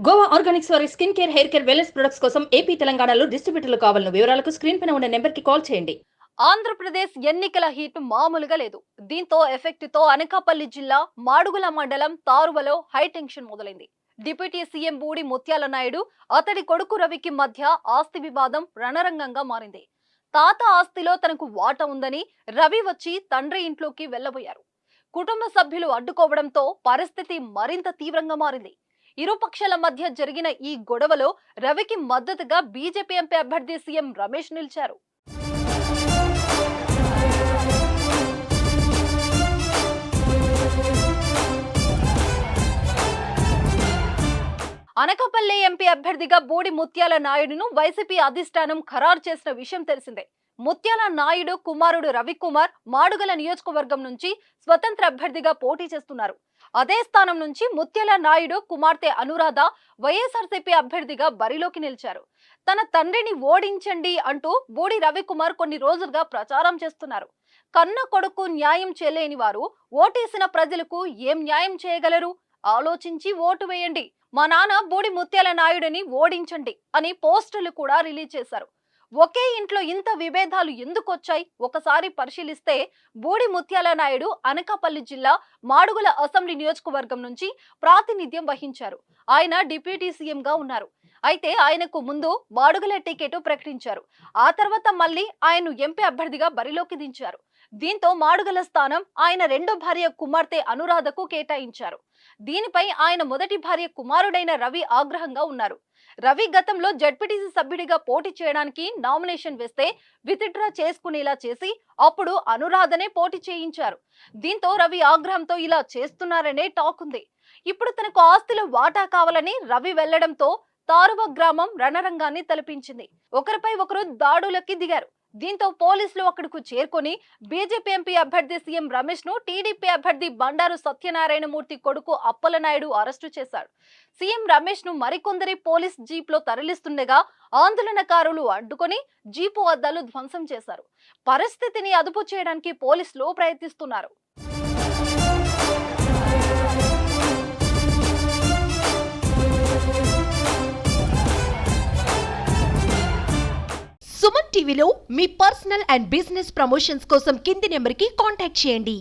Goa Organics వారి skin care, hair care, wellness products కోసం AP, తెలంగాణలో డిస్ట్రిబ్యూటర్లు కావాలను వివరాలకు స్క్రీన్ పైన ఉన్న నెంబర్ కి కాల్ చేయండి. ఆంధ్రప్రదేశ్ ఎన్నికల హీట్ మామూలుగా లేదు. దీంతో ఎఫెక్ట్ తో అనకాపల్లి జిల్లా మాడుగుల మండలం తారువలో హై టెన్షన్ మొదలైంది. డిప్యూటీ సీఎం బూడి ముత్యాల నాయుడు, అతడి కొడుకు రవికి మధ్య ఆస్తి వివాదం రణరంగంగా మారింది. తాత ఆస్తిలో తనకు వాటా ఉందని రవి వచ్చి తండ్రి ఇంట్లోకి వెళ్లబోయారు. కుటుంబ సభ్యులు అడ్డుకోవడంతో పరిస్థితి మరింత తీవ్రంగా మారింది. ఇరు పక్షాల మధ్య జరిగిన ఈ గొడవలో రవికి మద్దతుగా బీజేపీ ఎంపీ అభ్యర్థి సీఎం రమేష్ నిలిచారు. అనకాపల్లి ఎంపీ అభ్యర్థిగా బూడి ముత్యాల నాయుడును వైసీపీ అధిష్టానం ఖరారు చేసిన విషయం తెలిసిందే. ముత్యాల నాయుడు కుమారుడు రవికుమార్ మాడుగుల నియోజకవర్గం నుంచి స్వతంత్ర అభ్యర్థిగా పోటీ చేస్తున్నారు. అదే స్థానం నుంచి ముత్యాల నాయుడు కుమార్తె అనురాధ వైఎస్ఆర్సీపీ అభ్యర్థిగా బరిలోకి నిలిచారు. తన తండ్రిని ఓడించండి అంటూ బూడి రవికుమార్ కొన్ని రోజులుగా ప్రచారం చేస్తున్నారు. కన్న కొడుకు న్యాయం చేయలేని వారు ఓటేసిన ప్రజలకు ఏం న్యాయం చేయగలరు? ఆలోచించి ఓటు వేయండి, మా నాన్న బూడి ముత్యాల నాయుడిని ఓడించండి అని పోస్టర్లు కూడా రిలీజ్ చేశారు. ఒకే ఇంట్లో ఇంత విభేదాలు ఎందుకొచ్చాయి ఒకసారి పరిశీలిస్తే, బూడి ముత్యాల నాయుడు అనకాపల్లి జిల్లా మాడుగుల అసెంబ్లీ నియోజకవర్గం నుంచి ప్రాతినిధ్యం వహించారు. ఆయన డిప్యూటీ సీఎం గా ఉన్నారు. అయితే ఆయనకు ముందు మాడుగుల టికెట్ ప్రకటించారు. ఆ తర్వాత మళ్ళీ ఆయన ఎంపీ అభ్యర్థిగా బరిలోకి దించారు. దీంతో మాడుగుల స్థానం ఆయన రెండో భార్య కుమార్తె అనురాధకు కేటాయించారు. దీనిపై ఆయన మొదటి భార్య కుమారుడైన రవి ఆగ్రహంగా ఉన్నారు. రవి గతంలో జడ్పీటీసీ సభ్యుడిగా పోటీ చేయడానికి నామినేషన్ వేస్తే విత్డ్రా చేసుకునేలా చేసి అప్పుడు అనురాధనే పోటీ చేయించారు. దీంతో రవి ఆగ్రహంతో ఇలా చేస్తున్నారనే టాక్ ఉంది. ఇప్పుడు తనకు ఆస్తిలో వాటా కావాలని రవి వెళ్లడంతో తారువ గ్రామం రణరంగాన్ని తలపించింది. ఒకరిపై ఒకరు దాడులకి దిగారు. దీంతో పోలీసులు అక్కడకు చేరుకొని బీజేపీ ఎంపీ అభ్యర్థి సీఎం రమేష్ ను టీడీపీ అభ్యర్థి బండారు సత్యనారాయణమూర్తి కొడుకు అప్పలనాయుడు అరెస్టు చేశారు. సీఎం రమేష్ ను మరికొందరి పోలీస్ జీప్ లో తరలిస్తుండగా ఆందోళనకారులు అడ్డుకొని జీపు అద్దాలు ధ్వంసం చేశారు. పరిస్థితిని అదుపు చేయడానికి పోలీసులు ప్రయత్నిస్తున్నారు. సుమన్ టీవీలో మీ పర్సనల్ అండ్ బిజినెస్ ప్రమోషన్స్ కోసం కింది నెంబర్కి కాంటాక్ట్ చేయండి.